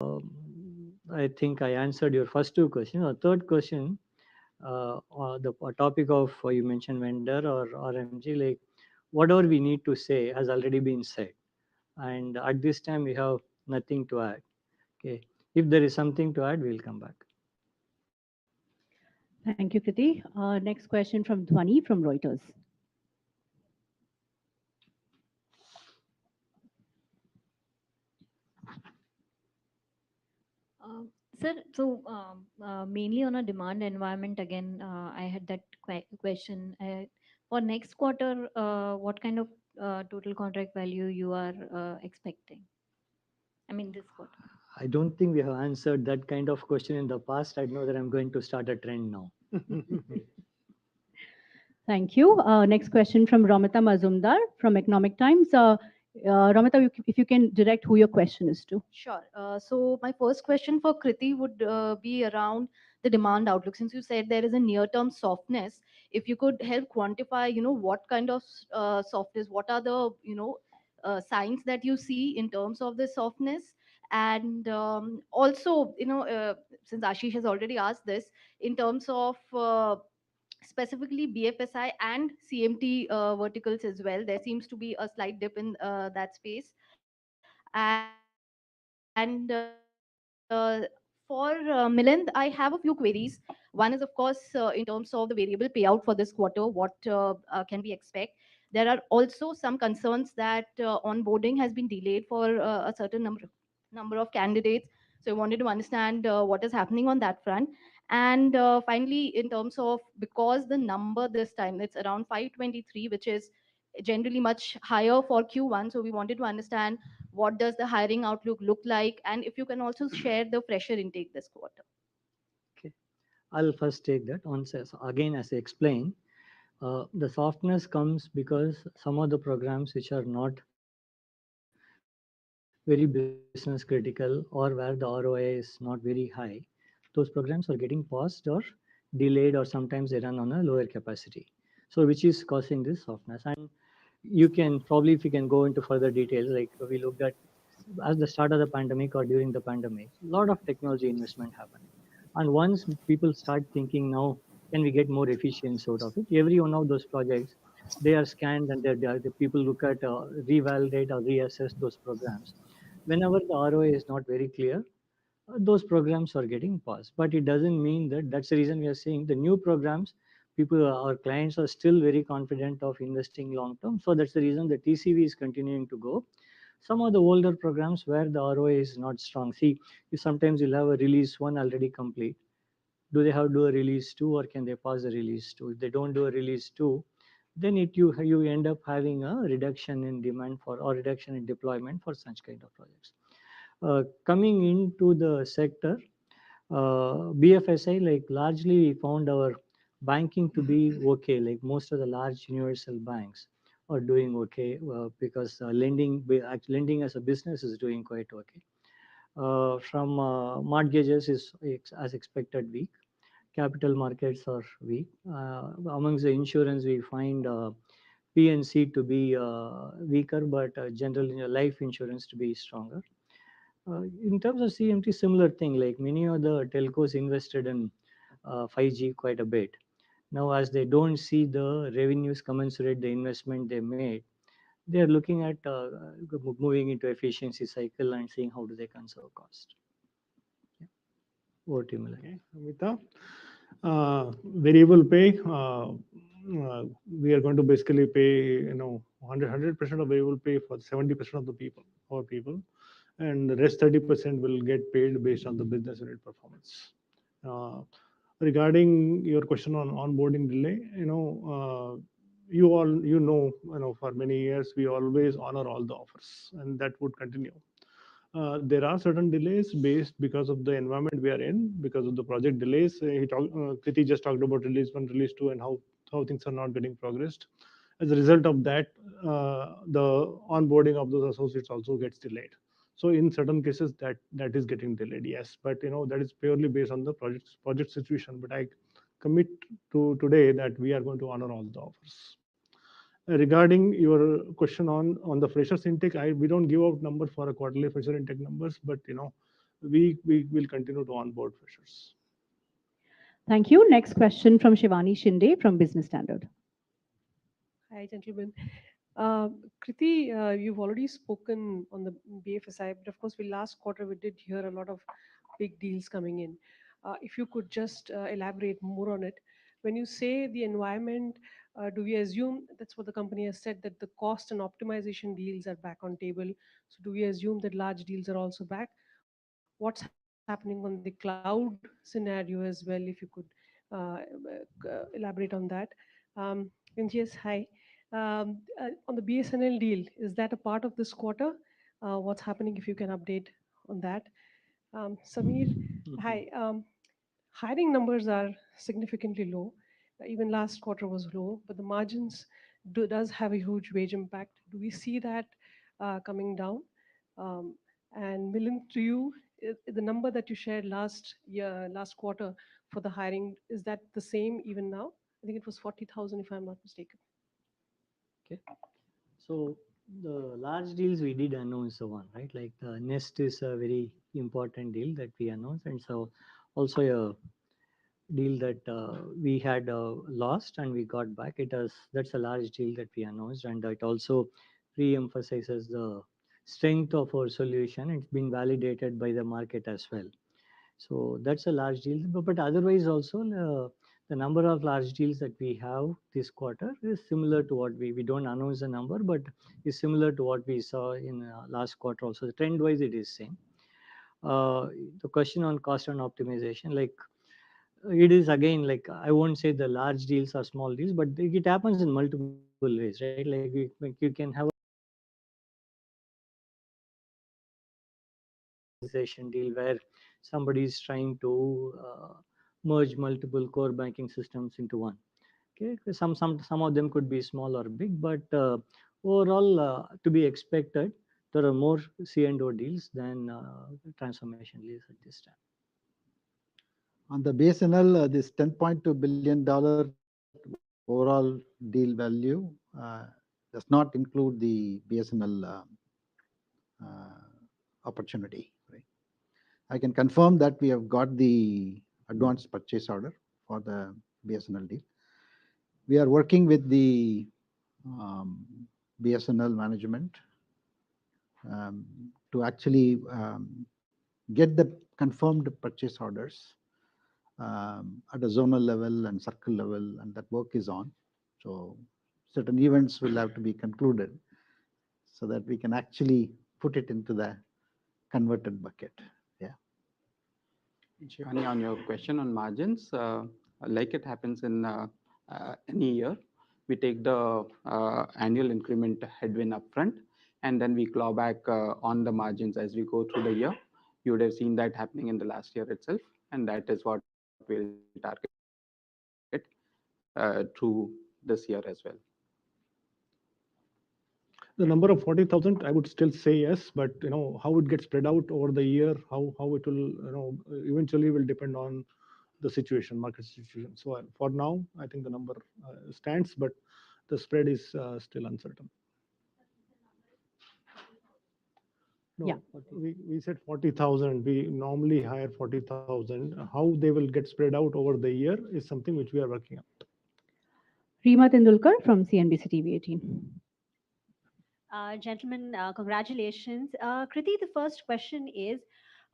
I think I answered your first two questions. The third question, the topic of you mentioned vendor or RMG, like whatever we need to say has already been said, and at this time we have nothing to add. Okay, if there is something to add, we'll come back. Thank you, Kriti. Next question from Dhwani from Reuters. Sir, so mainly on a demand environment, again, I had that question. For next quarter, what kind of total contract value you are expecting? I mean, this quarter. I don't think we have answered that kind of question in the past. I know that I'm going to start a trend now. Thank you. Next question from Ramita Mazumdar from Economic Times. Ramita, if you can direct who your question is to. Sure. So my first question for Kriti would be around the demand outlook. Since you said there is a near-term softness, if you could help quantify, what kind of softness, what are the, signs that you see in terms of the softness? And also, since Ashish has already asked this, in terms of specifically BFSI and CMT verticals as well, there seems to be a slight dip in that space. And for Milind, I have a few queries. One is, of course, in terms of the variable payout for this quarter, what can we expect? There are also some concerns that onboarding has been delayed for a certain number of candidates. So I wanted to understand what is happening on that front. And finally, in terms of, because the number this time, it's around 523, which is generally much higher for Q1. So we wanted to understand what does the hiring outlook look like, and if you can also share the fresher intake this quarter. Okay, I'll first take that. Once again, as I explained, the softness comes because some of the programs which are not very business critical or where the ROI is not very high, those programs are getting paused or delayed, or sometimes they run on a lower capacity. So which is causing this softness. And you can probably, if you can go into further details, like we looked at at the start of the pandemic or during the pandemic, a lot of technology investment happened. And once people start thinking now, can we get more efficiency out of it? Every one of those projects, they are scanned and the people look at, revalidate or reassess those programs. Whenever the ROI is not very clear, those programs are getting paused. But it doesn't mean that that's the reason we are seeing the new programs. People, our clients are still very confident of investing long term. So that's the reason the TCV is continuing to go. Some of the older programs where the ROI is not strong. See, you sometimes you'll have a release one already complete. Do they have to do a release two, or can they pause the release two? If they don't do a release two, then you end up having a reduction in demand for or reduction in deployment for such kind of projects. Coming into the sector, BFSI, like largely we found our banking to be okay. Like most of the large universal banks are doing okay, because lending as a business is doing quite okay. From mortgages is as expected weak. Capital markets are weak. Amongst the insurance, we find PNC to be weaker, but generally life insurance to be stronger. In terms of CMT, similar thing, like many of the telcos invested in 5G quite a bit. Now, as they don't see the revenues commensurate the investment they made, they are looking at moving into efficiency cycle and seeing how do they conserve cost. Yeah. Over to you, Milan. Okay, Amita. Variable pay, we are going to basically pay 100% of variable pay for 70% of the people, our people, and the rest 30% will get paid based on the business unit performance. Regarding your question on onboarding delay, for many years we always honor all the offers, and that would continue. There are certain delays based because of the environment we are in, because of the project delays. Kriti just talked about release one, release two, and how things are not getting progressed. As a result of that, the onboarding of those associates also gets delayed. So in certain cases that is getting delayed, yes, but that is purely based on the project situation. But I commit to today that we are going to honor all the offers. Regarding your question on the freshers intake, we don't give out numbers for a quarterly fresher intake numbers, but we will continue to onboard freshers. Thank you. Next question from Shivani Shinde from Business Standard. Hi, gentlemen. Kriti, you've already spoken on the BFSI, but of course, last quarter we did hear a lot of big deals coming in. If you could just elaborate more on it. When you say the environment, do we assume that's what the company has said, that the cost and optimization deals are back on table? So do we assume that large deals are also back? What's happening on the cloud scenario as well? If you could elaborate on that. And yes, hi. On the BSNL deal, is that a part of this quarter? What's happening, if you can update on that? Samir, hi. Hiring numbers are significantly low. Even last quarter was low, but the margins does have a huge wage impact. Do we see that coming down? And Milind, to you, the number that you shared last year, last quarter for the hiring, is that the same even now? I think it was 40,000, if I'm not mistaken. Okay. So the large deals we did announce the one, right? Like the Nest is a very important deal that we announced, and so also a deal that we had lost and we got back. That's a large deal that we announced, and it also re-emphasizes the strength of our solution. It's been validated by the market as well. So that's a large deal. But otherwise also the number of large deals that we have this quarter is similar to what we don't announce a number, but is similar to what we saw in last quarter also. The trend wise it is same. The question on cost and optimization, like it is again, like I won't say the large deals or small deals, but it happens in multiple ways, right? Like you can have deal where somebody is trying to merge multiple core banking systems into one. Okay, some of them could be small or big, but overall to be expected, there are more C&O deals than transformation deals at this time. On the BSNL, this $10.2 billion overall deal value does not include the BSNL opportunity. Right? I can confirm that we have got the advance purchase order for the BSNL deal. We are working with the BSNL management to actually get the confirmed purchase orders at a zonal level and circle level, and that work is on. So certain events will have to be concluded so that we can actually put it into the converted bucket. Yeah. Shivani, on your question on margins, like it happens in any year, we take the annual increment headwind upfront, and then we claw back on the margins as we go through the year. You would have seen that happening in the last year itself, and that is what we'll target through this year as well. The number of 40,000, I would still say yes, but how it gets spread out over the year, how it will eventually will depend on the situation, market situation. So for now, I think the number stands, but the spread is still uncertain. No, Yeah. we said 40,000. We normally hire 40,000. How they will get spread out over the year is something which we are working on. Reema Tendulkar from CNBC TV 18. Gentlemen, congratulations. Kriti, the first question is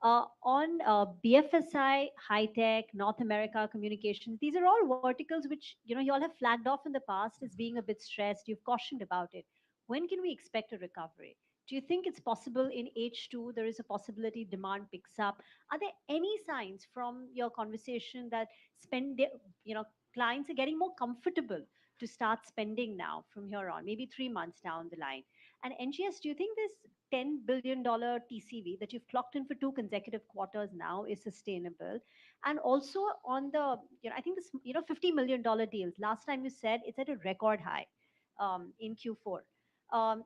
on BFSI, high tech, North America communications. These are all verticals which you all have flagged off in the past as being a bit stressed. You've cautioned about it. When can we expect a recovery? Do you think it's possible in H2? There is a possibility demand picks up. Are there any signs from your conversation that clients are getting more comfortable to start spending now from here on, maybe 3 months down the line? And NGS, do you think this $10 billion TCV that you've clocked in for 2 consecutive quarters now is sustainable? And also on the, I think this, $50 million deals, last time you said it's at a record high in Q4.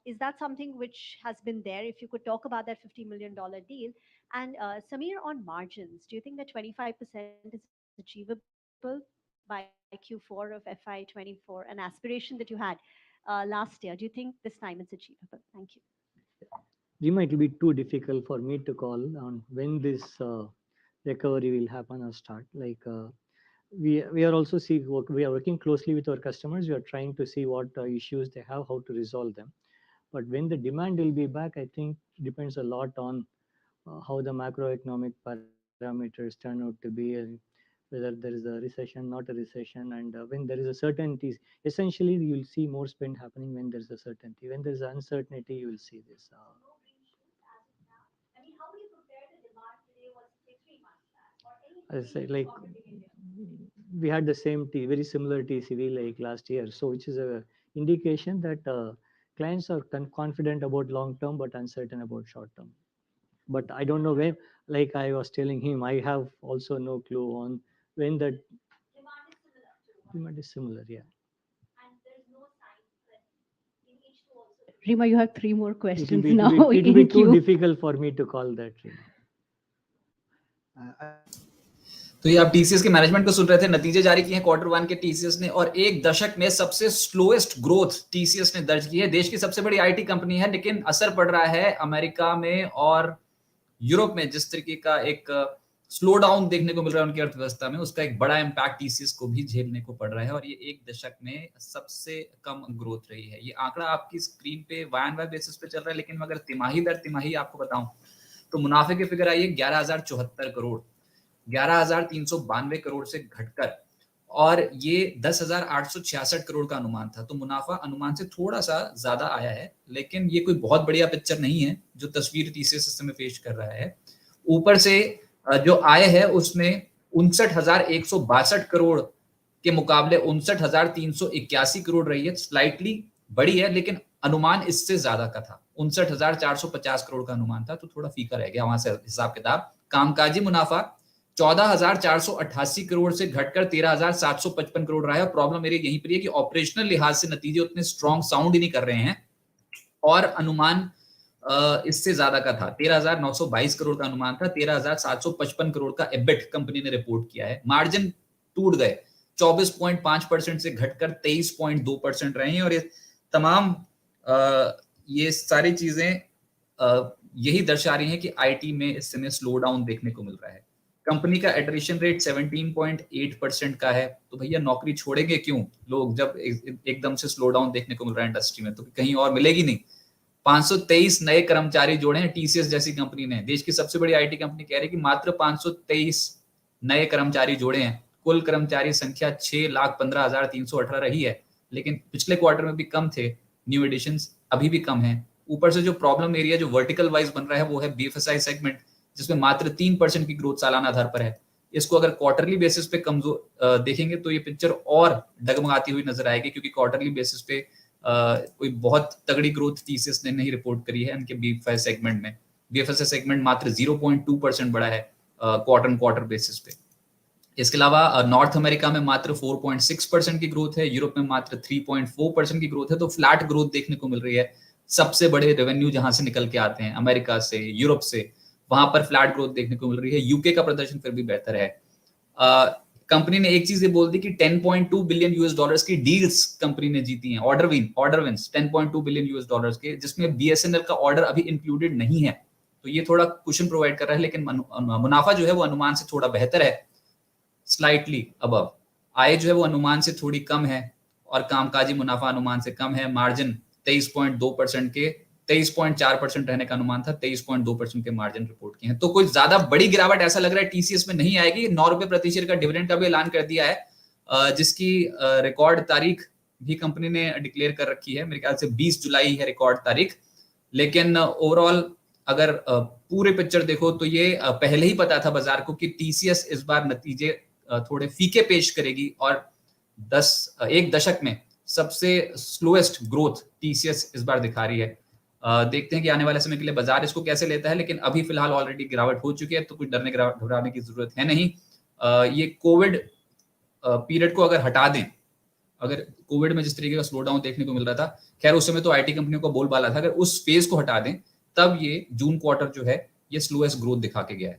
Is that something which has been there? If you could talk about that $50 million deal. And Samir, on margins, do you think that 25% is achievable by Q4 of FY24, an aspiration that you had last year? Do you think this time it's achievable? Thank you. Rima, it will be too difficult for me to call on when this recovery will happen or start. Like we are also we are working closely with our customers. We are trying to see what issues they have, how to resolve them. But when the demand will be back, I think depends a lot on how the macroeconomic parameters turn out to be, and whether there is a recession, not a recession, and when there is a certainty. Essentially, you will see more spend happening when there is a certainty. When there is uncertainty, you will see this. I mean, how do you compare the demand today versus say 3 months back, or any As I say, indication like or indicator? we had the same very similar TCV like last year, so which is a indication that clients are confident about long term but uncertain about short term. But I don't know when. Like I was telling him, I have also no clue on when that Demand is similar to what, demand is similar. Yeah, and there's no sign that in H2 also. Rima, you have 3 more it will questions be now it will be in too queue. difficult for me to call that. तो ये आप TCS के management को सुन रहे थे। नतीजे जारी किए हैं Q1 के टीसीएस ने, और एक दशक में सबसे स्लोएस्ट ग्रोथ टीसीएस ने दर्ज की है। देश की सबसे बड़ी आईटी कंपनी है, लेकिन असर पड़ रहा है अमेरिका में और यूरोप में। जिस तरीके का एक स्लो डाउन देखने को मिल रहा है उनकी अर्थव्यवस्था में, उसका एक बड़ा इम्पैक्ट टीसीएस को भी झेलने को पड़ रहा है, और ये एक दशक में सबसे कम ग्रोथ रही है। ये आंकड़ा आपकी स्क्रीन पे वाई बेसिस पे चल रहा है, लेकिन अगर तिमाही दर तिमाही आपको बताऊं तो मुनाफे की फिगर आई है 11,074 करोड़, 11,392 करोड़ से घटकर, और ये 10,866 करोड़ का अनुमान था। तो मुनाफा अनुमान से थोड़ा सा ज्यादा आया है, लेकिन ये कोई बहुत बढ़िया पिक्चर नहीं है जो तस्वीर टीसीएस सिस्टम में पेश कर रहा है। ऊपर से जो आय है उसमें 59,162 करोड़ के मुकाबले 59,381 करोड़ रही है, स्लाइटली बड़ी है, लेकिन अनुमान इससे ज्यादा का था। 59,450 करोड़ का अनुमान था, तो थोड़ा फीका रह गया वहां से हिसाब किताब। कामकाजी मुनाफा 14,488 करोड़ से घटकर 13,755 करोड़ रहा है। प्रॉब्लम मेरी यहीं पर है कि ऑपरेशनल लिहाज से नतीजे उतने स्ट्रॉन्ग साउंड ही नहीं कर रहे हैं, और अनुमान इससे ज्यादा का था। 13,922 करोड़ का अनुमान था, 13,755 करोड़ का एबिट कंपनी ने रिपोर्ट किया है। मार्जिन टूट गए, 24.5% से घटकर 23.2% रहे हैं, और ये तमाम ये सारी चीजें यही दर्शा रही हैं कि आईटी में इस समय स्लो डाउन देखने को मिल रहा है। कंपनी का एट्रिशन रेट 17.8% का है। तो भैया नौकरी छोड़ेंगे क्यों लोग, जब एकदम से स्लो डाउन देखने को मिल रहा है इंडस्ट्री में, तो कहीं और मिलेगी नहीं। 523 नए कर्मचारी जोड़े हैं टीसीएस जैसी कंपनी ने। देश की सबसे बड़ी आईटी कंपनी कह रही है कि मात्र 523 नए कर्मचारी जोड़े हैं। कुल कर्मचारी संख्या 6,15,318 रही है, लेकिन पिछले क्वार्टर में भी कम थे। न्यू एडिशंस अभी भी कम है। ऊपर से जो प्रॉब्लम एरिया जो वर्टिकल वाइज बन रहा है वो है बीएफएसआई सेगमेंट, जिसमें मात्र 3% की ग्रोथ सालाना आधार पर है। इसको अगर क्वार्टरली बेसिस पे कमजोर देखेंगे तो ये पिक्चर और डगमगाती हुई नजर आएगी, क्योंकि क्वार्टरली बेसिस पे कोई बहुत तगड़ी ग्रोथ टीसीएस ने नहीं रिपोर्ट करी है उनके बीएफएसआई सेगमेंट में। बीएफएसआई सेगमेंट मात्र 0.2% बढ़ा है क्वार्टर क्वार्टर बेसिस पे। इसके अलावा नॉर्थ अमेरिका में मात्र 4.6% की ग्रोथ है, यूरोप में मात्र 3.4% की ग्रोथ है। तो फ्लैट ग्रोथ देखने को मिल रही है। सबसे बड़े रेवेन्यू जहां से निकल के आते हैं, अमेरिका से, यूरोप से, वहां पर फ्लैट ग्रोथ देखने को मिल रही है। यूके का प्रदर्शन फिर भी बेहतर है। कंपनी ने एक चीज ये बोल दी कि 10.2 बिलियन यूएस डॉलर्स की डील्स कंपनी ने जीती हैं, order wins 10.2 billion US dollars के, जिसमें बीएसएनएल का ऑर्डर अभी इंक्लूडेड नहीं है। तो ये थोड़ा कुशन प्रोवाइड कर रहा है, लेकिन मुनाफा जो है वो अनुमान से थोड़ा बेहतर है, स्लाइटली अबव। आय जो है वो अनुमान से थोड़ी कम है, और कामकाजी मुनाफा अनुमान से कम है। मार्जिन 23.2% के 23.4% रहने का अनुमान था, 23.2% के मार्जिन रिपोर्ट किए हैं। तो कोई ज्यादा बड़ी गिरावट ऐसा लग रहा है टीसीएस में नहीं आएगी। 9 रुपए प्रति शेयर का डिविडेंड का भी ऐलान कर दिया है, जिसकी रिकॉर्ड तारीख भी कंपनी ने डिक्लेयर कर रखी है। मेरे ख्याल से 20 जुलाई है रिकॉर्ड तारीख। लेकिन ओवरऑल अगर पूरे पिक्चर देखो तो ये पहले ही पता था बाजार को कि टीसीएस इस बार नतीजे थोड़े फीके पेश करेगी, और एक दशक में सबसे स्लोएस्ट ग्रोथ टीसीएस इस बार दिखा रही है। देखते हैं कि आने वाले समय के लिए बाजार इसको कैसे लेता है, लेकिन अभी फिलहाल ऑलरेडी गिरावट हो चुकी है, तो कुछ डरने घबराने की जरूरत है नहीं। ये कोविड पीरियड को अगर हटा दें, अगर कोविड में जिस तरीके का स्लो डाउन देखने को मिल रहा था, खैर उस समय तो आईटी कंपनियों का बोलबाला था, अगर उस फेज को हटा दें तब ये जून क्वार्टर जो है ये स्लोएस्ट ग्रोथ दिखा के गया है।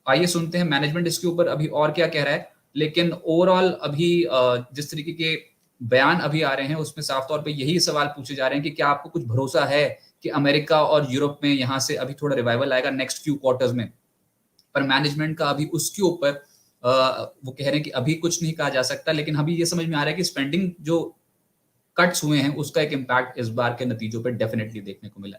आइए सुनते हैं मैनेजमेंट इसके ऊपर अभी और क्या कह रहा है। लेकिन ओवरऑल अभी जिस तरीके के बयान अभी आ रहे हैं उसमें साफ तौर पे यही सवाल पूछे जा रहे हैं कि क्या आपको कुछ भरोसा है कि अमेरिका और यूरोप में यहाँ से अभी थोड़ा रिवाइवल आएगा नेक्स्ट फ्यू क्वार्टर्स में, पर मैनेजमेंट का अभी उसके ऊपर वो कह रहे हैं कि अभी कुछ नहीं कहा जा सकता, लेकिन अभी ये समझ में आ रहा है कि स्पेंडिंग जो कट्स हुए हैं उसका एक इम्पैक्ट इस बार के नतीजों पर डेफिनेटली देखने को मिला।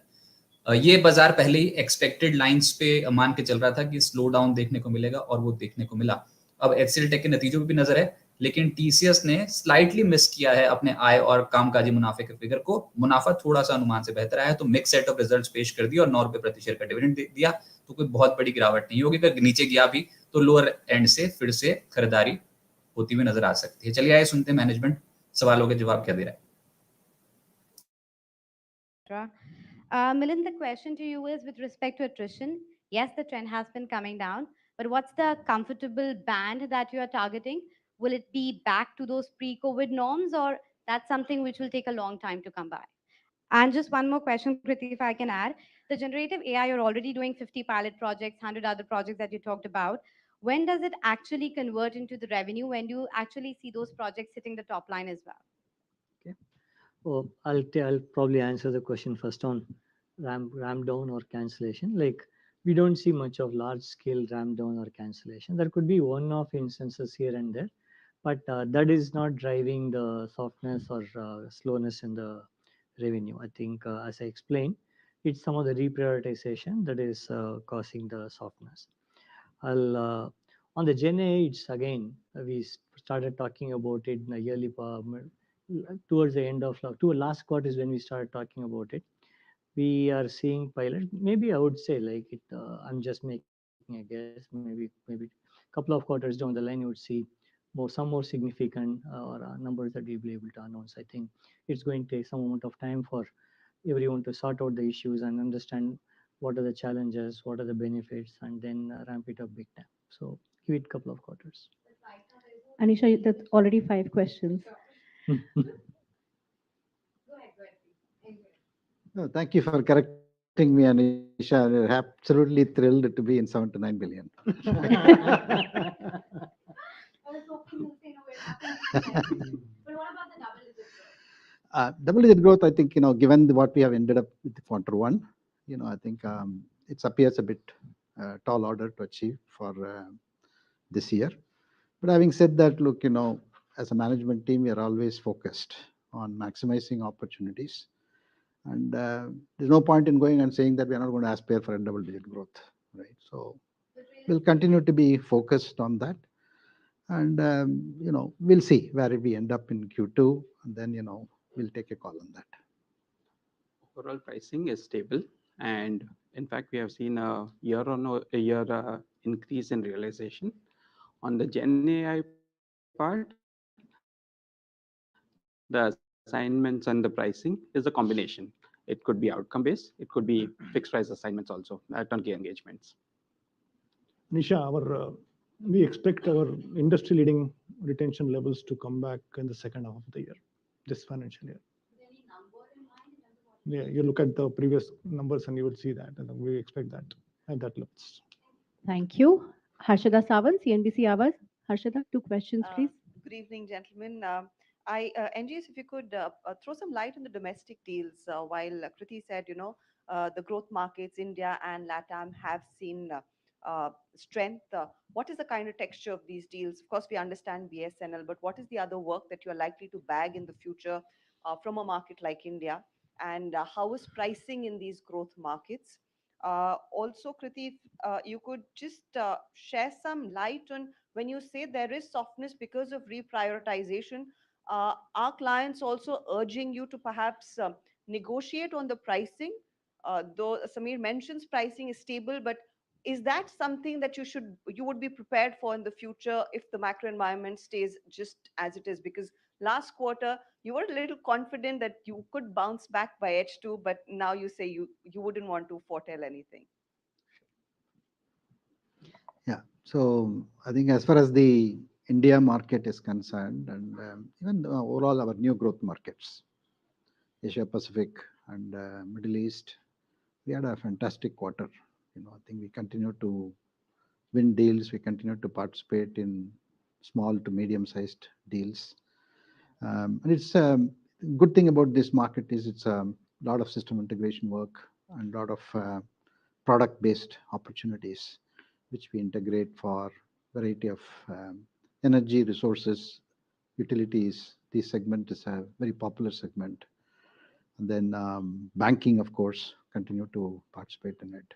ये बाजार पहले ही एक्सपेक्टेड लाइंस पे मान के चल रहा था कि स्लो डाउन देखने को मिलेगा और वो देखने को मिला। अब एचसीएल टेक के नतीजों पे भी नजर है, लेकिन टीसीएस ने स्लाइटली मिस किया है अपने आय और कामकाजी मुनाफे के फिगर को। मुनाफा थोड़ा सा अनुमान से बेहतर आया है, तो मिक्स सेट ऑफ रिजल्ट्स पेश कर दिया और 9 रुपए प्रति शेयर का डिविडेंड दिया, तो कोई बहुत बड़ी गिरावट नहीं होगी। अगर नीचे गया भी तो लोअर एंड से फिर से खरीदारी होती हुई नजर आ सकती है। चलिए आइए सुनते हैं मैनेजमेंट सवालों के जवाब क्या दे रहा है। Milind, the question to you is with respect to attrition. Yes, the trend has been coming down, but what's the comfortable band that you are targeting? Will it be back to those pre-COVID norms, or that's something which will take a long time to come by? And just one more question, Kriti, if I can add. The generative AI, you're already doing 50 pilot projects, 100 other projects that you talked about. When does it actually convert into the revenue? When do you actually see those projects hitting the top line as well? Okay. Oh, I'll probably answer the question first on ramp down or cancellation. Like, we don't see much of large scale ramp down or cancellation. There could be one-off instances here and there, but that is not driving the softness or slowness in the revenue. I think, as I explained, it's some of the reprioritization that is causing the softness. I'll on the Gen A, it's again we started talking about it in the yearly towards the end of last quarter is when we started talking about it. We are seeing pilot. Maybe I would say like it. I'm just making a guess. Maybe couple of quarters down the line, you would see some more significant or numbers that we'll be able to announce. I think it's going to take some amount of time for everyone to sort out the issues and understand what are the challenges, what are the benefits, and then ramp it up big time. So give it a couple of quarters. Anisha, that's already 5 questions. No, thank you for correcting me, Anisha. I'm absolutely thrilled to be in 7 to 9 billion. Double-digit growth, I think, given what we have ended up with quarter one, I think it appears a bit tall order to achieve for this year. But having said that, look, as a management team, we are always focused on maximizing opportunities. And there's no point in going and saying that we are not going to aspire for a double-digit growth, right? So we'll continue to be focused on that. And, we'll see where we end up in Q2, and then, we'll take a call on that. Overall pricing is stable, and in fact, we have seen a year-on-year increase in realization. On the Gen AI part, the assignments and the pricing is a combination. It could be outcome-based, it could be fixed-price assignments also, turnkey engagements. Nisha, we expect our industry-leading retention levels to come back in the second half of the year, this financial year. Yeah, you look at the previous numbers and you would see that, and we expect that at that levels. Thank you. Harshada Sawant, CNBC Awaaz. Harshada, 2 questions, please. Good evening, gentlemen. NGS, if you could throw some light on the domestic deals, while Kriti said, the growth markets, India and LATAM have seen strength. What is the kind of texture of these deals? Of course, we understand BSNL, but what is the other work that you're likely to bag in the future from a market like India? And how is pricing in these growth markets? Also, Kriti, if you could just share some light on when you say there is softness because of reprioritization, are clients also urging you to perhaps negotiate on the pricing? Though Samir mentions pricing is stable, but is that something that you would be prepared for in the future if the macro environment stays just as it is? Because last quarter you were a little confident that you could bounce back by H2, but now you say you wouldn't want to foretell anything. Yeah. So I think as far as the India market is concerned, and even overall our new growth markets, Asia Pacific and Middle East, we had a fantastic quarter. I think we continue to win deals. We continue to participate in small to medium-sized deals. And it's good thing about this market is it's lot of system integration work and a lot of product-based opportunities, which we integrate for variety of energy resources, utilities. This segment is a very popular segment. And then banking, of course, continue to participate in it.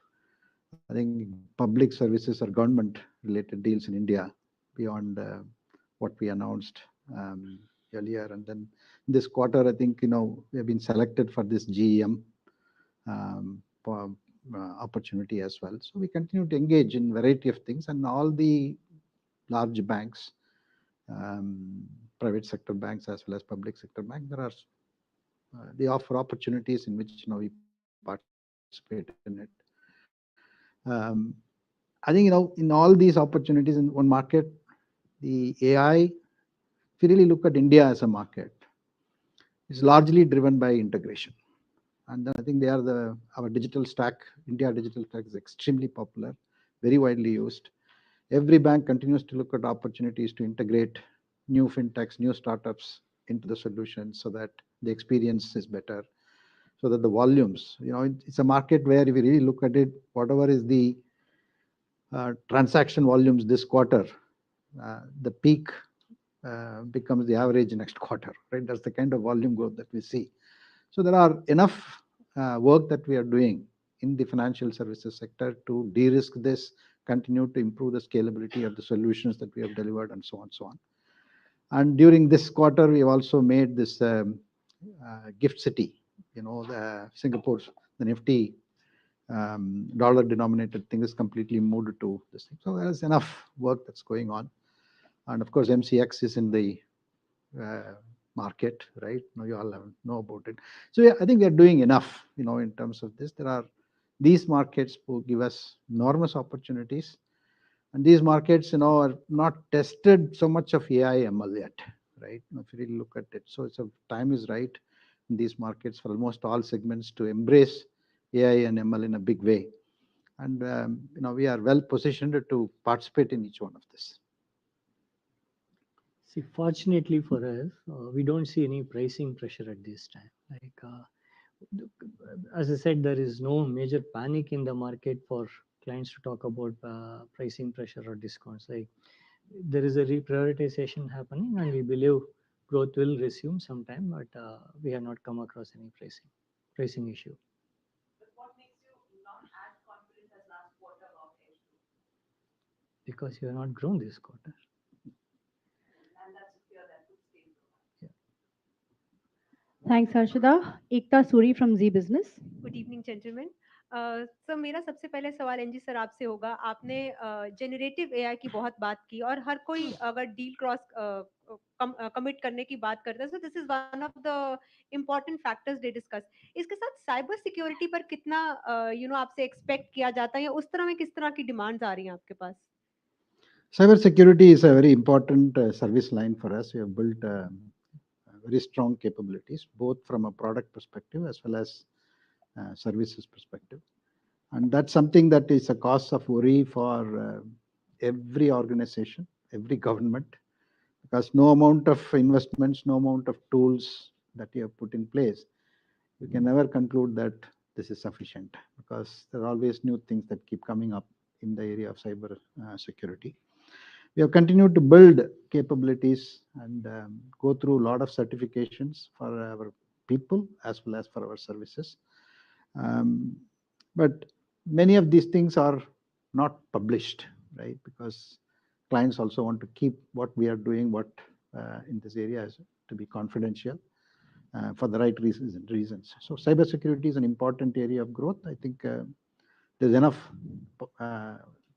I think public services or government-related deals in India beyond what we announced earlier. And then this quarter, I think, we have been selected for this GEM opportunity as well. So we continue to engage in variety of things, and all the large banks, private sector banks as well as public sector banks, they offer opportunities in which we participate in it. I think in all these opportunities in one market, the AI, if you really look at India as a market, is largely driven by integration. And then I think our digital stack, India digital stack, is extremely popular, very widely used. Every bank continues to look at opportunities to integrate new fintechs, new startups into the solution so that the experience is better, so that the volumes, it's a market where if you really look at it, whatever is the transaction volumes this quarter, the peak becomes the average next quarter, right? That's the kind of volume growth that we see. So there are enough work that we are doing in the financial services sector to de-risk this, continue to improve the scalability of the solutions that we have delivered, and so on, so on. And during this quarter, we have also made this gift city, the Singapore's, the Nifty dollar-denominated thing is completely moved to this thing. So there's enough work that's going on. And of course, MCX is in the market, right? You all know about it. So yeah, I think we are doing enough, in terms of this. There are these markets who give us enormous opportunities. And these markets, are not tested so much of AI ML yet, right? If you really look at it. So time is right in these markets for almost all segments to embrace AI and ML in a big way. And, we are well positioned to participate in each one of this. See, fortunately for us, we don't see any pricing pressure at this time. As I said, there is no major panic in the market for clients to talk about pricing pressure or discounts. There is a reprioritization happening, and we believe growth will resume sometime, but we have not come across any pricing issue. But what makes you not as confident as last quarter of H2? Because you have not grown this quarter. And that's a fear that would stay. Thanks, Harshada. Ekta Suri from Z Business. Good evening gentleman sir मेरा सबसे पहले सवाल NG sir आपसे होगा आपने generative AI की बहुत बात की और हर कोई अगर डील क्रॉस कमिट करने की बात करता है so this is one of the important factors they discuss इसके साथ साइबर सिक्योरिटी पर कितना आपसे एक्सपेक्ट किया जाता है या उस तरह में किस तरह की डिमांड्स आ रही हैं आपके पास Cyber security is a very important service line for us. We have built very strong capabilities, both from a product perspective as well as services perspective. And that's something that is a cause of worry for every organization, every government, because no amount of investments, no amount of tools that you have put in place, you can never conclude that this is sufficient, because there are always new things that keep coming up in the area of cyber security. We have continued to build capabilities and go through a lot of certifications for our people as well as for our services. But many of these things are not published, right? Because clients also want to keep what we are doing, in this area is to be confidential for the right reasons. So cybersecurity is an important area of growth. I think there's enough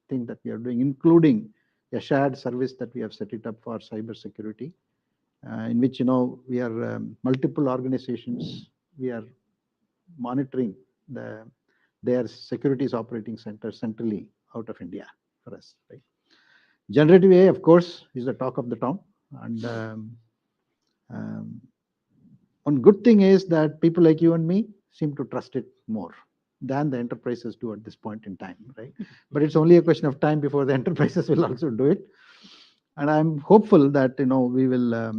thing that we are doing, including a shared service that we have set it up for cybersecurity, in which we are multiple organizations. We are monitoring their securities operating center centrally out of India for us. Right? Generative AI, of course, is the talk of the town, and one good thing is that people like you and me seem to trust it more than the enterprises do at this point in time, right? But it's only a question of time before the enterprises will also do it. And I'm hopeful that we will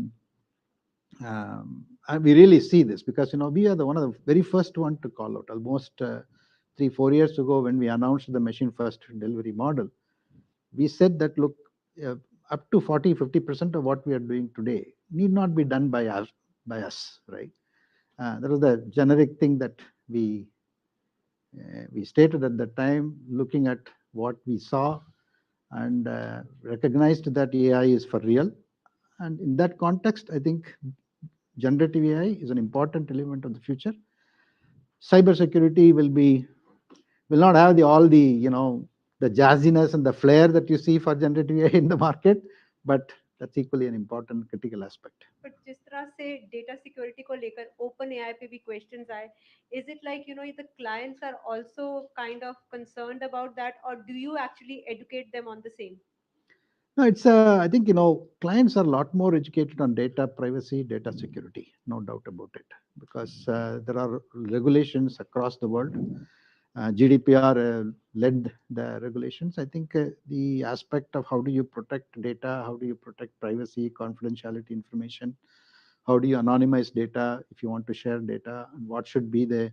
and we really see this because we are the one of the very first one to call out almost 3-4 years ago when we announced the machine first delivery model. We said that look, uh, up to 40-50% of what we are doing today need not be done by us, right? That was the generic thing that we stated at that time, looking at what we saw and recognized that AI is for real. And in that context, I think generative AI is an important element of the future. Cybersecurity will not have all the the jazziness and the flair that you see for generative AI in the market, but that's equally an important critical aspect. But जिस तरह से data security को लेकर open AI पे भी questions आए, is it like the clients are also kind of concerned about that, or do you actually educate them on the same? No, it's I think clients are a lot more educated on data privacy, data security, no doubt about it, because there are regulations across the world. GDPR led the regulations. I think the aspect of how do you protect data, how do you protect privacy, confidentiality information, how do you anonymize data if you want to share data, and what should be the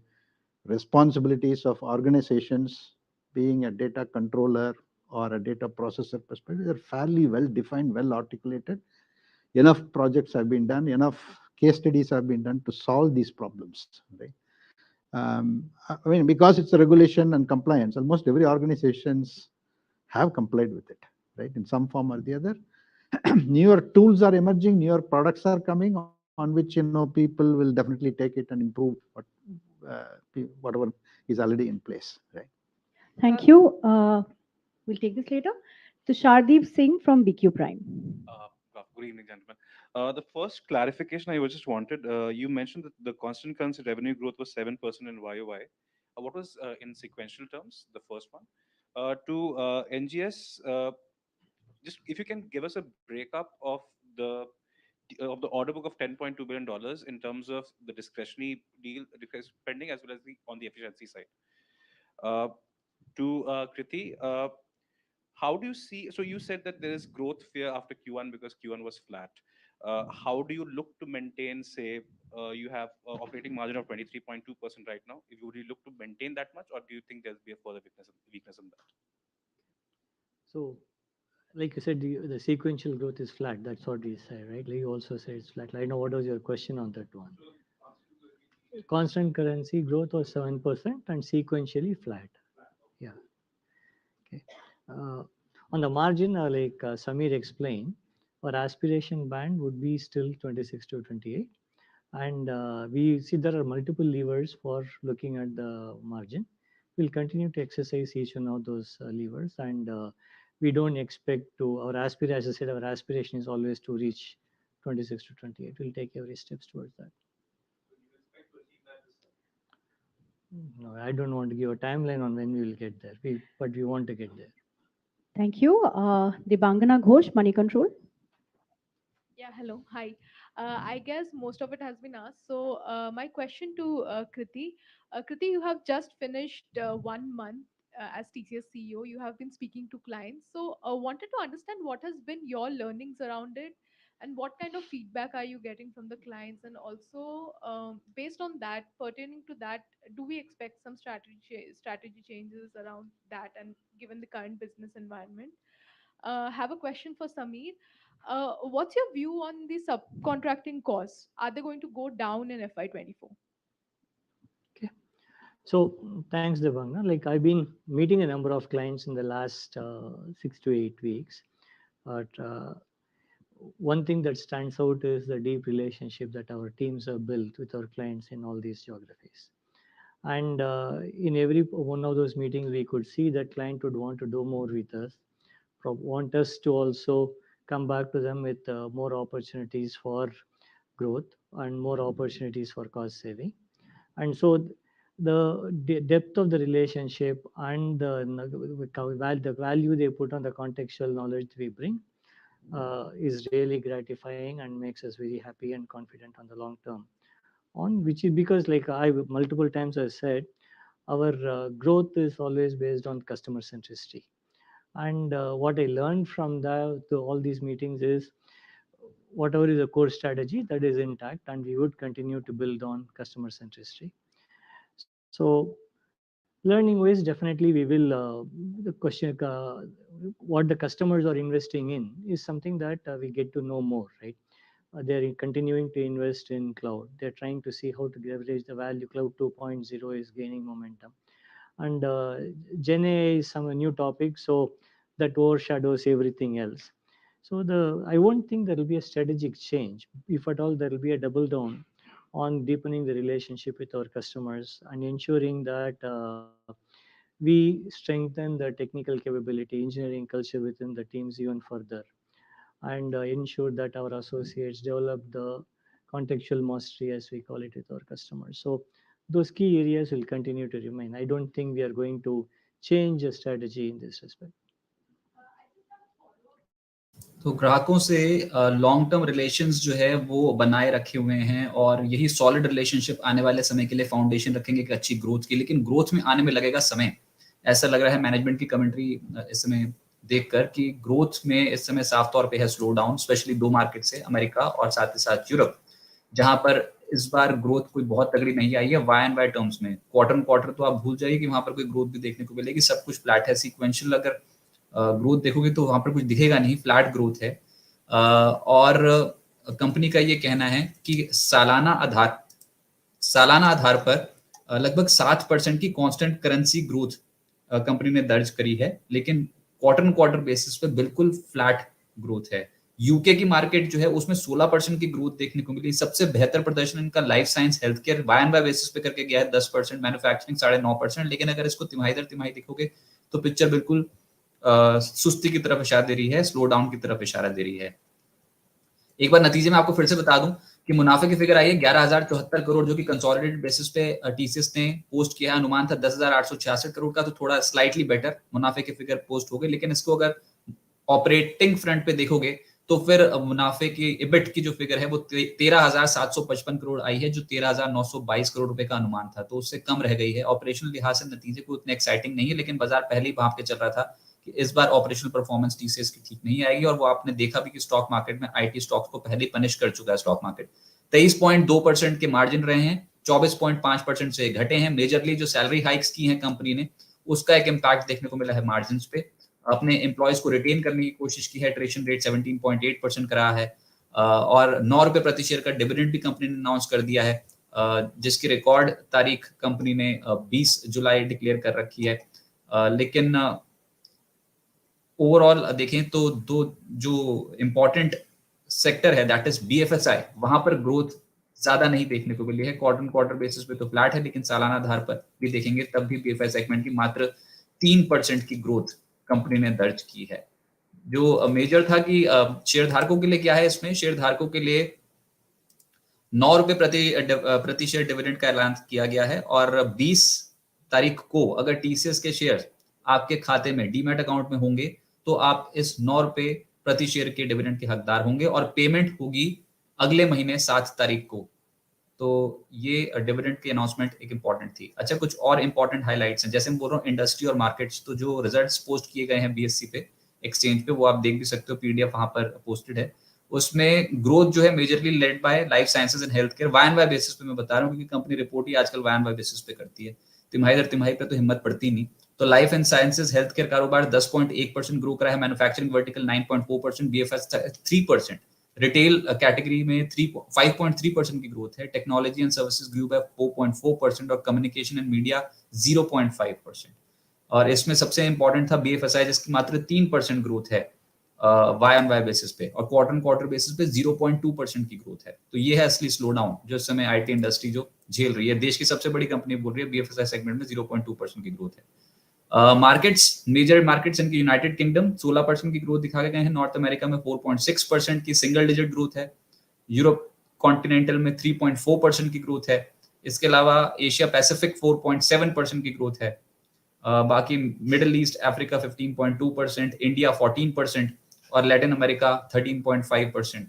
responsibilities of organizations being a data controller or a data processor perspective. They're fairly well defined, well articulated. Enough projects have been done, enough case studies have been done to solve these problems, right? I mean, because it's a regulation and compliance, almost every organizations have complied with it, right, in some form or the other. Newer tools are emerging, newer products are coming on which people will definitely take it and improve whatever is already in place, right? Thank you. We'll take this later. So Shardeep Singh from BQ Prime. Good evening, gentlemen. The first clarification I just wanted, you mentioned that the constant currency revenue growth was 7% in YOY. What was in sequential terms, the first one? To NGS, just if you can give us a breakup of the order book of $10.2 billion in terms of the discretionary deal spending as well as on the efficiency side. To Kriti, how do you see? So you said that there is growth fear after Q1 because Q1 was flat. How do you look to maintain, say, you have operating margin of 23.2% right now? If you really look to maintain that much, or do you think there'll be a further weakness in that? So, like you said, the sequential growth is flat. That's what we say, right? Like you also said it's flat. I know what was your question on that one. Constant currency growth was 7% and sequentially flat. Yeah. Okay. On the margin, like Samir explained, our aspiration band would be still 26 to 28. And we see there are multiple levers for looking at the margin. We'll continue to exercise each one of those levers. And we don't expect to, as I said, our aspiration is always to reach 26 to 28. We'll take every steps towards that. No, I don't want to give a timeline on when we will get there, but we want to get there. Thank you. Debangana Ghosh, Money Control. Yeah, hello. Hi. I guess most of it has been asked. So, my question to Kriti, you have just finished 1 month as TCS CEO. You have been speaking to clients. So, wanted to understand what has been your learnings around it and what kind of feedback are you getting from the clients? And also, based on that, pertaining to that, do we expect some strategy changes around that and given the current business environment? Have a question for Samir. What's your view on the subcontracting costs? Are they going to go down in FY24? Okay. So thanks, Devanga. Like I've been meeting a number of clients in the last 6 to 8 weeks. But one thing that stands out is the deep relationship that our teams have built with our clients in all these geographies. And in every one of those meetings, we could see that client would want to do more with us, want us to also come back to them with more opportunities for growth and more opportunities for cost saving. And so the depth of the relationship and the value they put on the contextual knowledge we bring is really gratifying and makes us very happy and confident on the long term. On which is because, like I multiple times I said, our growth is always based on customer centricity. And what I learned from all these meetings is whatever is the core strategy, that is intact, and we would continue to build on customer centricity. So learning ways, definitely we will, the question, what the customers are investing in is something that we get to know more, right? They're continuing to invest in cloud. They're trying to see how to leverage the value. Cloud 2.0 is gaining momentum. And Gen AI is some new topic, so that overshadows everything else. So I won't think there will be a strategic change. If at all, there will be a double down on deepening the relationship with our customers and ensuring that we strengthen the technical capability, engineering culture within the teams even further, and ensure that our associates develop the contextual mastery, as we call it, with our customers. So those key areas will continue to remain. I don't think we are going to change a strategy in this respect. तो ग्राहकों से long term relations जो है वो बनाए रखे हुए हैं और यही सॉलिड रिलेशनशिप आने वाले समय के लिए फाउंडेशन रखेंगे एक अच्छी ग्रोथ की, लेकिन ग्रोथ में आने में लगेगा समय। ऐसा लग रहा है मैनेजमेंट की कमेंट्री इस समय देखकर कि ग्रोथ में इस समय साफ तौर पे है स्लो डाउन, स्पेशली 2 मार्केट से, अमेरिका और साथ ही साथ यूरोप, जहां पर इस बार ग्रोथ कोई बहुत तगड़ी नहीं आई है वाई एंड वाई टर्म्स में। क्वार्टर तो आप भूल जाइए कि वहां पर कोई ग्रोथ भी देखने को मिलेगी, सब कुछ फ्लैट है। सीक्वेंशियल अगर ग्रोथ देखोगे तो वहां पर कुछ दिखेगा नहीं, फ्लैट ग्रोथ है। और कंपनी का ये कहना है कि सालाना आधार पर लगभग 7% की कांस्टेंट करेंसी ग्रोथ कंपनी ने दर्ज करी है, लेकिन क्वार्टर बेसिस पे बिल्कुल फ्लैट ग्रोथ है। यूके की मार्केट जो है उसमें 16% की ग्रोथ देखने को मिली। सबसे बेहतर प्रदर्शन इनका life science health care Y and Y basis पे करके गया है 10%, मैन्युफैक्चरिंग 9.5%, लेकिन अगर इसको तिमाही दर तिमाही देखोगे तो पिक्चर बिल्कुल सुस्ती की तरफ इशारा दे रही है, स्लो डाउन की तरफ इशारा दे रही है। एक बार नतीजे में आपको फिर से बता दूं कि मुनाफे की फिगर आई है 11,074 करोड़, जो कि कंसोलिडेटेड बेसिस पे टीसीएस ने पोस्ट किया है। अनुमान था 10,866 करोड़ का, तो थोड़ा स्लाइटली बेटर मुनाफे की फिगर पोस्ट हो गई। लेकिन इसको अगर ऑपरेटिंग फ्रंट पे देखोगे तो फिर मुनाफे की इबिट की जो फिगर है वो 13,755 करोड़ आई है, जो 13,922 करोड़ रुपए का अनुमान था, तो उससे कम रह गई है। ऑपरेशनल लिहाज से नतीजे को उतने एक्साइटिंग नहीं है, लेकिन बाजार पहले ही भाप के चल रहा था कि इस बार ऑपरेशनल परफॉर्मेंस टीसीएस की ठीक नहीं आएगी, और वो आपने देखा भी कि स्टॉक मार्केट में आईटी स्टॉक्स को पहले पनिश कर चुका है स्टॉक मार्केट। 23.2% के मार्जिन रहे हैं, 24.5% से घटे हैं। मेजरली जो सैलरी हाइक्स की हैं कंपनी ने, उसका एक इम्पैक्ट देखने को मिला है मार्जिन पे। अपने एम्प्लॉयज को रिटेन करने की कोशिश की है, अट्रिशन रेट 17.8% करा है, और 9 रुपए प्रति शेयर का डिविडेंड भी कंपनी ने अनाउंस कर दिया है, जिसकी रिकॉर्ड तारीख कंपनी ने 20 जुलाई डिक्लेयर कर रखी है। लेकिन ओवरऑल देखें तो दो जो इम्पोर्टेंट सेक्टर है दैट इज बीएफएसआई, वहां पर ग्रोथ ज्यादा नहीं देखने को मिली है। क्वार्टर बेसिस पे तो फ्लैट है, लेकिन सालाना आधार पर भी देखेंगे तब भी बीएफएसआई सेगमेंट की मात्र 3% की ग्रोथ कंपनी ने दर्ज की है। जो मेजर था कि शेयर धारकों के लिए क्या है, इसमें शेयर धारकों के लिए 9 रुपए प्रति शेयर डिविडेंड का ऐलान किया गया है, और 20 तारीख को अगर टीसीएस के शेयर आपके खाते में डीमैट अकाउंट में होंगे तो आप इस 9 रुपए प्रति शेयर के डिविडेंड के हकदार होंगे, और पेमेंट होगी अगले महीने 7 तारीख को। तो ये डिविडेंड की अनाउंसमेंट एक इंपॉर्टेंट थी। अच्छा, कुछ और इंपॉर्टेंट हाइलाइट्स हैं, जैसे मैं बोल रहा हूँ इंडस्ट्री और मार्केट्स, तो जो रिजल्ट्स पोस्ट किए गए हैं बीएससी पे, एक्सचेंज पे, वो आप देख भी सकते हो, पीडीएफ वहां पर पोस्टेड है। उसमें ग्रोथ जो है majorly led by life sciences and health care. Y and Y basis पे मैं बता रहा हूँ, क्योंकि कंपनी रिपोर्ट ही आजकल वाई एंड वाई बेसिस पे करती है, तिमाही दर तिमाही पे तो हिम्मत पड़ती नहीं। तो life and sciences health care कारोबार 10.1% ग्रो करा है, manufacturing vertical 9.4%, BFS 3%, retail category में 5.3% की ग्रोथ है, technology and services grew by 4.4%, और कम्युनिकेशन एंड मीडिया 0.5%। और इसमें सबसे इंपॉर्टेंट था बीएफएसआई, जिसकी मात्र 3% ग्रोथ है वाई एंड वाई बेसिस पे, और क्वार्टर बेसिस पे 0.2% की ग्रोथ है। तो ये है असली स्लो डाउन जो इस समय आईटी इंडस्ट्री जो झेल रही है। देश की सबसे बड़ी कंपनी बोल रही है बीएफएसआई सेगमेंट में 0.2% की ग्रोथ है। मार्केट्स, मेजर मार्केट्स इनकी यूनाइटेड किंगडम 16% की ग्रोथ दिखा गए हैं, नॉर्थ अमेरिका में 4.6% की सिंगल डिजिट ग्रोथ है, यूरोप कॉन्टिनेंटल में 3.4% की ग्रोथ है, इसके अलावा एशिया पैसिफिक 4.7% की ग्रोथ है, बाकी मिडिल ईस्ट अफ्रीका 15.2%, इंडिया 14%, और लैटिन अमेरिका 13.5%।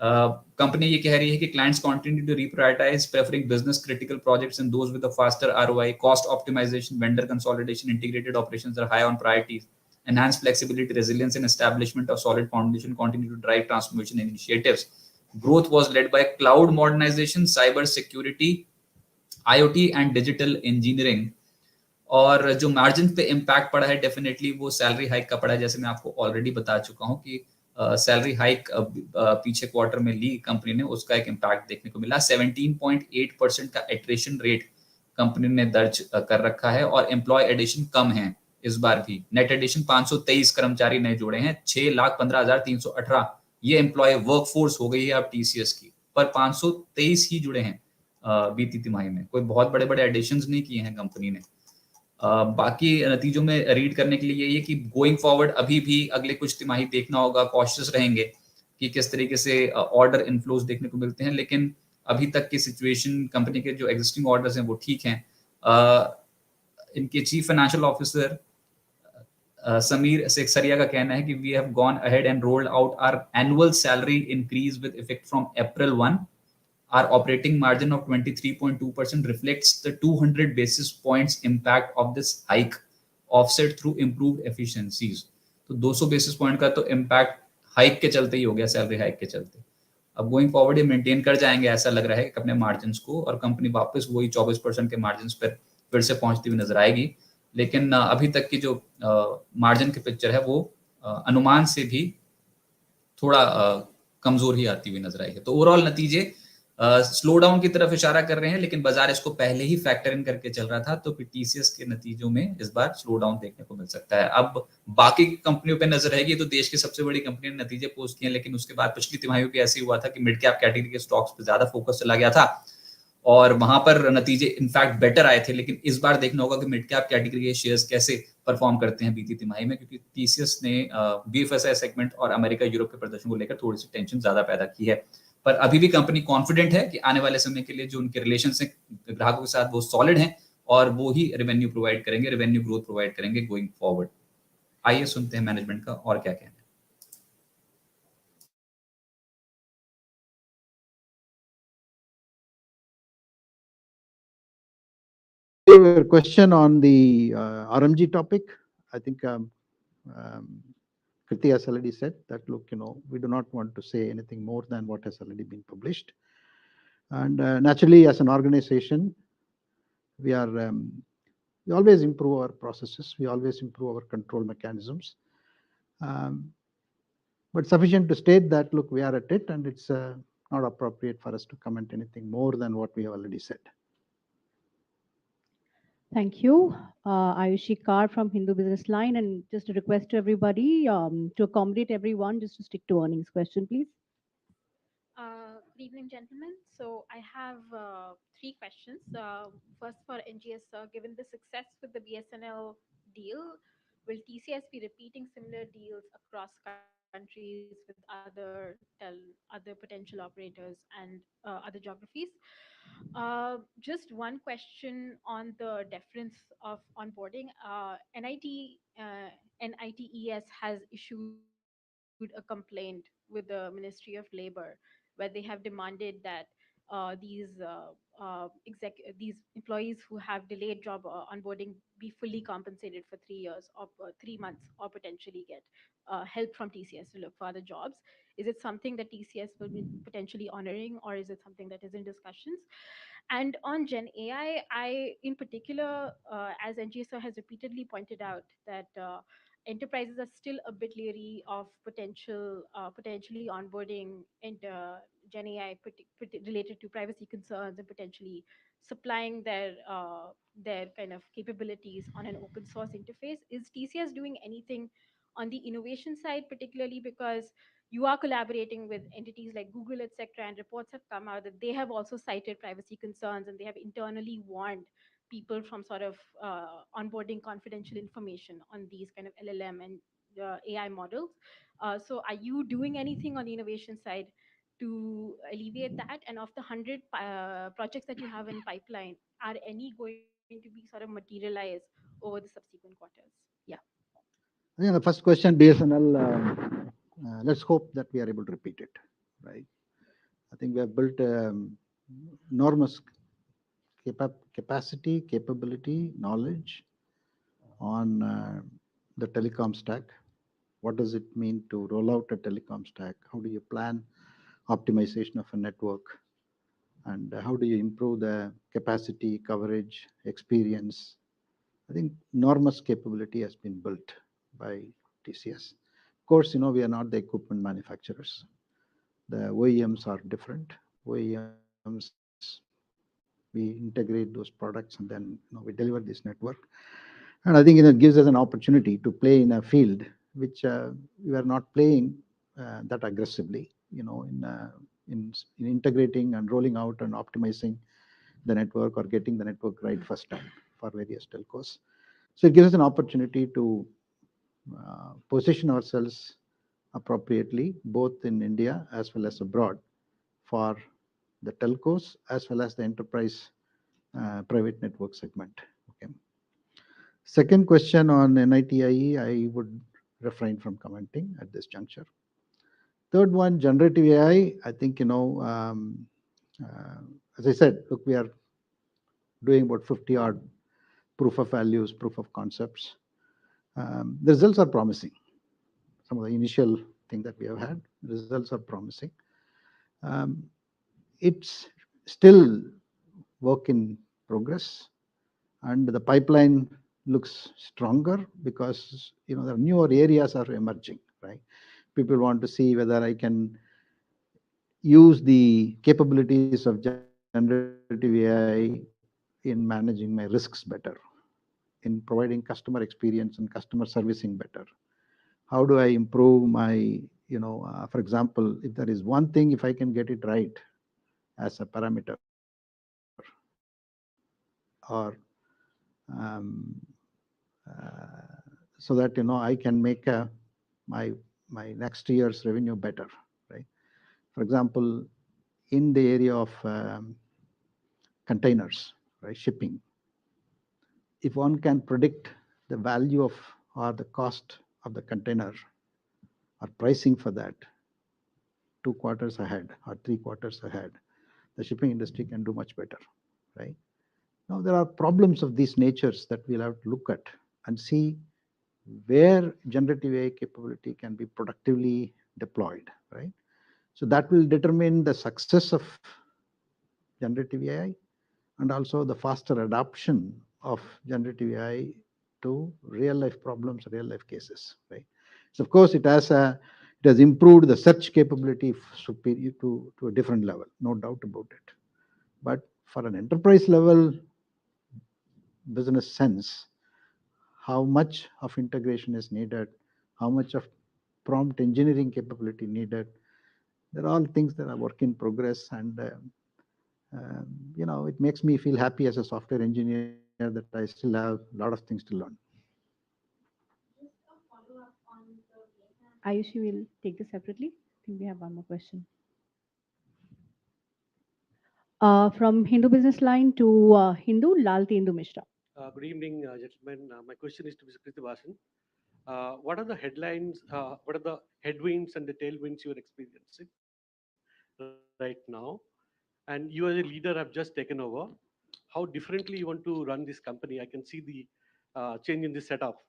कंपनी ये कह रही है कि clients continue to reprioritise, preferring business critical projects and those with a faster ROI, cost optimisation, vendor consolidation, integrated operations are high on priorities, enhanced flexibility, resilience, and establishment of solid foundation continue to drive transformation initiatives. Growth was led by cloud modernization, cyber security, IoT and digital engineering. और जो margin पे impact पड़ा है definitely वो salary hike का पड़ा है, जैसे मैं आपको ऑलरेडी बता चुका हूँ कि सैलरी हाइक पीछे क्वार्टर में ली कंपनी ने, उसका एक इम्पैक्ट देखने को मिला। 17.8% का एट्रिशन रेट कंपनी ने दर्ज कर रखा है और एम्प्लॉय एडिशन कम है इस बार भी। नेट एडिशन 523 कर्मचारी नए जोड़े हैं, 6,15,318 ये एम्प्लॉय वर्कफोर्स हो गई है अब टीसीएस की, पर 523 ही जुड़े हैं बीती तिमाही में। कोई बहुत बड़े बड़े एडिशंस नहीं किए हैं कंपनी ने। बाकी नतीजों में रीड करने के लिए यही है कि गोइंग फॉरवर्ड अभी भी अगले कुछ तिमाही देखना होगा, कॉशियस रहेंगे कि किस तरीके से ऑर्डर इनफ्लोज देखने को मिलते हैं। लेकिन अभी तक की सिचुएशन कंपनी के जो एग्जिस्टिंग ऑर्डर्स हैं वो ठीक हैं। इनके chief financial officer Sameer Sekhsaria का कहना है कि we have gone ahead and rolled out our annual salary increase with effect from April 1. Our operating margin of 23.2% reflects the 200 basis points impact of this hike, offset through improved efficiencies. तो 200 basis point का तो impact hike के चलते ही हो गया, salary hike के चलते। अब गोइंग फॉरवर्ड ये मेंटेन कर जाएंगे ऐसा लग रहा है अपने मार्जिन को, और कंपनी वापस वही 24% के मार्जिन पर फिर से पहुंचती हुई नजर आएगी। लेकिन अभी तक की जो मार्जिन की पिक्चर है वो अनुमान से भी थोड़ा कमजोर ही आती हुई नजर आई है। तो ओवरऑल नतीजे स्लो डाउन की तरफ इशारा कर रहे हैं, लेकिन बाजार इसको पहले ही फैक्टर इन करके चल रहा था, तो फिर टीसीएस के नतीजों में इस बार स्लो डाउन देखने को मिल सकता है। अब बाकी कंपनियों पे नजर रहेगी, तो देश की सबसे बड़ी कंपनी ने नतीजे पोस्ट किए, लेकिन उसके बाद पिछली तिमाहियों पे ऐसे हुआ था कि मिड कैप कैटेगरी के स्टॉक्स पे ज्यादा फोकस चला गया था और वहां पर नतीजे इनफैक्ट बेटर आए थे। लेकिन इस बार देखना होगा कि मिड कैप कैटेगरी के शेयर्स कैसे परफॉर्म करते हैं बीती तिमाही में, क्योंकि टीसीएस ने बीएफएसआई सेगमेंट और अमेरिका यूरोप के प्रदर्शन को लेकर थोड़ी सी टेंशन ज्यादा पैदा की है। पर अभी भी कंपनी कॉन्फिडेंट है कि आने वाले समय के लिए जो उनके रिलेशन है ग्राहकों के साथ वो सॉलिड हैं और वो ही रेवेन्यू प्रोवाइड करेंगे, रेवेन्यू ग्रोथ प्रोवाइड करेंगे गोइंग फॉरवर्ड। आइए सुनते हैं मैनेजमेंट का और क्या कहना है। Your question on the RMG topic, I think Kriti has already said that, look, we do not want to say anything more than what has already been published. And naturally, as an organization, we always improve our processes. We always improve our control mechanisms. But sufficient to state that, look, we are at it, and it's not appropriate for us to comment anything more than what we have already said. Thank you. Ayushi Kar from Hindu Business Line. And just a request to everybody to accommodate everyone, just to stick to earnings question, please. Good evening, gentlemen. So I have three questions. First for NGS, given the success with the BSNL deal, will TCS be repeating similar deals across countries with other potential operators and other geographies? Just one question on the deference of onboarding. NITES has issued a complaint with the Ministry of Labor, where they have demanded that these employees who have delayed job onboarding be fully compensated for 3 years or 3 months, or potentially get help from TCS to look for other jobs. Is it something that TCS will be potentially honoring, or is it something that is in discussions? And on Gen AI, in particular, as NGSO has repeatedly pointed out, that enterprises are still a bit leery of potentially onboarding Gen AI related to privacy concerns and potentially supplying their kind of capabilities on an open source interface. Is TCS doing anything on the innovation side, particularly because you are collaborating with entities like Google, etc., and reports have come out that they have also cited privacy concerns and they have internally warned people from sort of onboarding confidential information on these kind of LLM and AI models. So are you doing anything on the innovation side to alleviate that? And of the 100 projects that you have in pipeline, are any going to be sort of materialized over the subsequent quarters? Yeah. I think the first question, BSNL, let's hope that we are able to repeat it, right? I think we have built enormous capacity, capability, knowledge on the telecom stack. What does it mean to roll out a telecom stack? How do you plan optimization of a network? And how do you improve the capacity, coverage, experience? I think enormous capability has been built by TCS. Of course, we are not the equipment manufacturers. The OEMs are different. OEMs, we integrate those products and then we deliver this network. And I think it gives us an opportunity to play in a field which we are not playing that aggressively, in integrating and rolling out and optimizing the network or getting the network right first time for various telcos. So it gives us an opportunity to position ourselves appropriately, both in India as well as abroad, for the telcos as well as the enterprise private network segment. Okay. Second question on NITIE, I would refrain from commenting at this juncture. Third one, generative AI. I think, as I said, look, we are doing about 50 odd proof of values, proof of concepts. The results are promising. Some of the initial thing that we have had, the results are promising. It's still work in progress, and the pipeline looks stronger because there are newer areas are emerging, right? People want to see whether I can use the capabilities of generative AI in managing my risks better, in providing customer experience and customer servicing better. How do I improve my, for example, if there is one thing, if I can get it right as a parameter, or so that I can make my next year's revenue better, right? For example, in the area of containers, right, shipping, if one can predict the value of or the cost of the container or pricing for that 2 quarters ahead or 3 quarters ahead, the shipping industry can do much better, right? Now, there are problems of these natures that we'll have to look at and see where generative AI capability can be productively deployed, right? So that will determine the success of generative AI and also the faster adoption of generative AI to real life problems, real life cases, right? So of course it has improved the search capability superior to a different level, no doubt about it. But for an enterprise level business sense, how much of integration is needed, how much of prompt engineering capability needed, they're all things that are work in progress, and it makes me feel happy as a software engineer that I still have a lot of things to learn. Ayushi will take this separately. I think we have one more question. From Hindu Business Line to Hindu, Lalti Indu Mishra. Good evening, gentlemen. My question is to Mr. Krithivasan. What are the headlines, what are the headwinds and the tailwinds you are experiencing right now? And you as a leader have just taken over. How differently you want to run this company? I can see the change in the setup.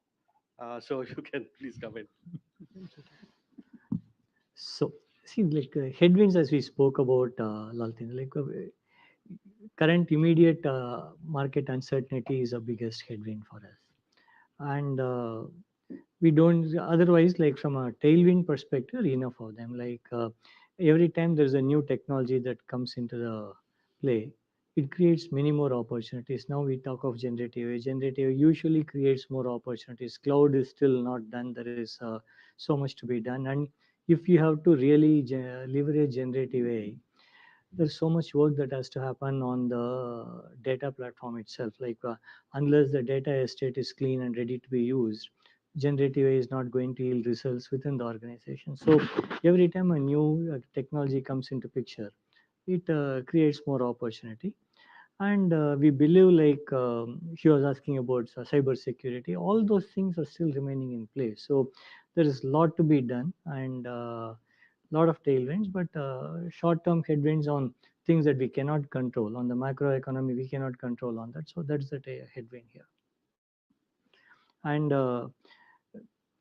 So you can please comment. So, see, like headwinds, as we spoke about, Laltin, like current immediate market uncertainty is the biggest headwind for us. And we don't, otherwise, like from a tailwind perspective, enough of them. Like every time there's a new technology that comes into the play, it creates many more opportunities. Now we talk of generative AI. Generative AI usually creates more opportunities. Cloud is still not done. There is so much to be done. And if you have to really leverage generative AI, there's so much work that has to happen on the data platform itself. Like unless the data estate is clean and ready to be used, generative AI is not going to yield results within the organization. So every time a new technology comes into picture, it creates more opportunity. And we believe, like he was asking about cyber security, all those things are still remaining in place. So there is a lot to be done, and lot of tailwinds, but short-term headwinds on things that we cannot control. On the macroeconomy, we cannot control on that. So that's the headwind here. And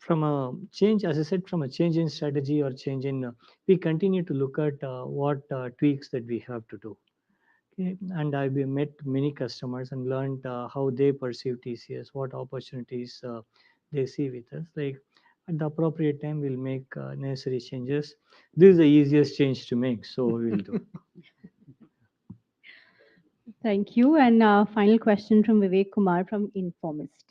from a change, as I said, from a change in strategy or change in, we continue to look at what tweaks that we have to do. Okay. And I've met many customers and learned how they perceive TCS, what opportunities they see with us. Like at the appropriate time, we'll make necessary changes. This is the easiest change to make, so we'll do. Thank you. And final question from Vivek Kumar from Informist.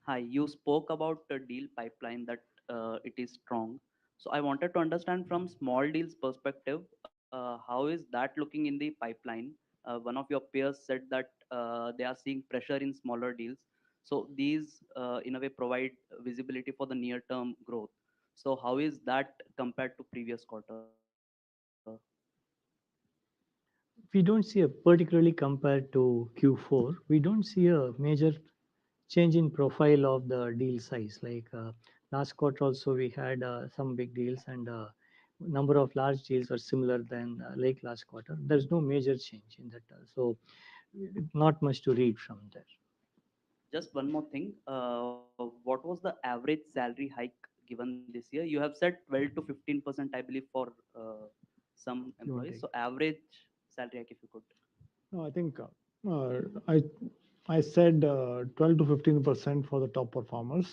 Hi, you spoke about the deal pipeline that it is strong. So I wanted to understand from small deals perspective, how is that looking in the pipeline? One of your peers said that they are seeing pressure in smaller deals. So these, in a way, provide visibility for the near-term growth. So how is that compared to previous quarter? We don't see a particularly compared to Q4, we don't see a major change in profile of the deal size. Like last quarter also we had some big deals, and number of large deals were similar than like last quarter. There's no major change in that. So not much to read from there. Just one more thing. What was the average salary hike given this year? You have said 12 to 15%, I believe, for some employees. So average salary hike, if you could. No, I think I said 12 to 15% for the top performers,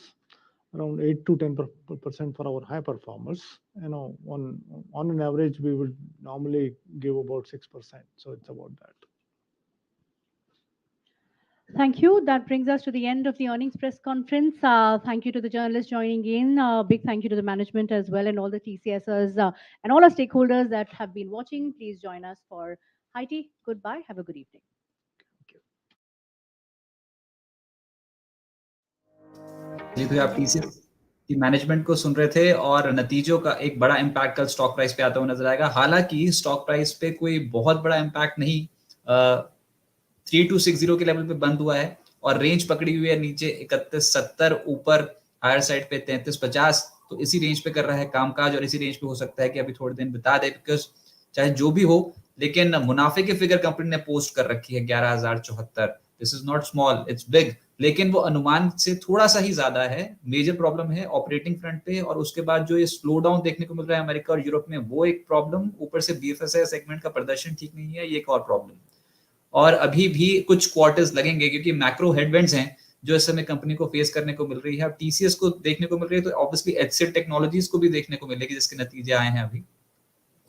around 8 to 10% for our high performers. You know, on an average, we would normally give about 6%. So it's about that. Thank you. That brings us to the end of the earnings press conference. Thank you to the journalists joining in. Big thank you to the management as well, and all the TCSers and all our stakeholders that have been watching. Please join us for high tea. Goodbye. Have a good evening. तो आप TCS की management को सुन रहे थे और नतीजों का एक बड़ा इम्पैक्ट कल स्टॉक प्राइस पे आता हुआ नजर आएगा। हालांकि स्टॉक प्राइस पे कोई बहुत बड़ा इम्पैक्ट नहीं, 3260 के लेवल पे बंद हुआ है और रेंज पकड़ी हुई है नीचे 3170, ऊपर हायर साइड पे 3350। तो इसी रेंज पे कर रहा है कामकाज और इसी रेंज पे हो सकता है कि अभी थोड़े दिन बिता दे, बिकॉज चाहे जो भी हो, लेकिन मुनाफे की फिगर कंपनी ने पोस्ट कर रखी है 11074। This is not small, it's big, लेकिन वो अनुमान से थोड़ा सा ही ज्यादा है। मेजर प्रॉब्लम है ऑपरेटिंग फ्रंट पे, और उसके बाद जो ये स्लो डाउन देखने को मिल रहा है अमेरिका और यूरोप में, वो एक प्रॉब्लम। ऊपर से बीएफएसआई सेगमेंट का प्रदर्शन ठीक नहीं है, ये एक और प्रॉब्लम। और अभी भी कुछ क्वार्टर्स लगेंगे क्योंकि मैक्रो हेडविंड्स हैं जो इस समय कंपनी को फेस करने को मिल रही है। अब टीसीएस को देखने को मिल रही है तो ऑब्वियसली एचसीएल टेक्नोलॉजीज को भी देखने को मिलेगी, जिसके नतीजे आए हैं अभी।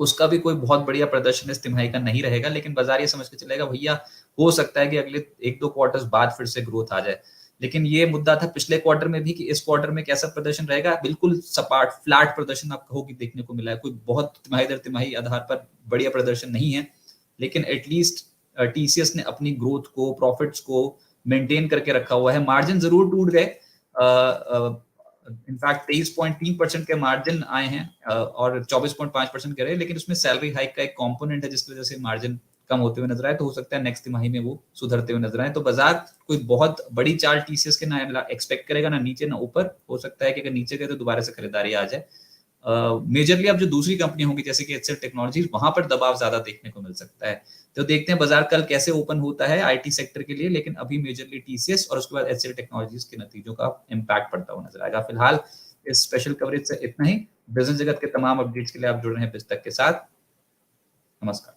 उसका भी कोई बहुत बढ़िया प्रदर्शन इस तिमाही का नहीं रहेगा, लेकिन बाजार ये समझ के चलेगा भैया हो सकता है कि अगले 1-2 क्वार्टर्स बाद फिर से ग्रोथ आ जाए। लेकिन ये मुद्दा था पिछले क्वार्टर में भी कि इस क्वार्टर में कैसा प्रदर्शन रहेगा। बिल्कुल सपाट फ्लैट प्रदर्शन आप कहोगे देखने को मिला है, कोई बहुत तिमाही दर तिमाही आधार पर बढ़िया प्रदर्शन नहीं है, लेकिन एटलीस्ट टीसीएस ने अपनी ग्रोथ को, प्रॉफिट्स को मेंटेन करके रखा हुआ है। मार्जिन जरूर टूट गए, इनफैक्ट 23.3% के मार्जिन आए हैं और 24.5% के रहे, लेकिन उसमें सैलरी हाइक का एक कंपोनेंट है जिसकी वजह से मार्जिन कम होते हुए नजर आए। तो हो सकता है नेक्स्ट तिमाही में वो सुधरते हुए नजर आए। तो बाजार कोई बहुत बड़ी चाल टीसीएस के ना एक्सपेक्ट करेगा, ना नीचे ना ऊपर। हो सकता है कि अगर नीचे गए तो दोबारा से खरीदारी आ जाए। मेजरली अब जो दूसरी कंपनी होंगी जैसे कि एचसीएल टेक्नोलॉजीज, वहां पर दबाव ज्यादा देखने को मिल सकता है। तो देखते हैं बाजार कल कैसे ओपन होता है आईटी सेक्टर के लिए, लेकिन अभी मेजरली टीसीएस और उसके बाद एचसीएल टेक्नोलॉजीज के नतीजों का इम्पैक्ट पड़ता हुआ नजर आएगा। फिलहाल इस स्पेशल कवरेज से इतना ही। बिजनेस जगत के तमाम अपडेट्स के लिए आप जुड़ रहे हैं BIZ तक के साथ। नमस्कार।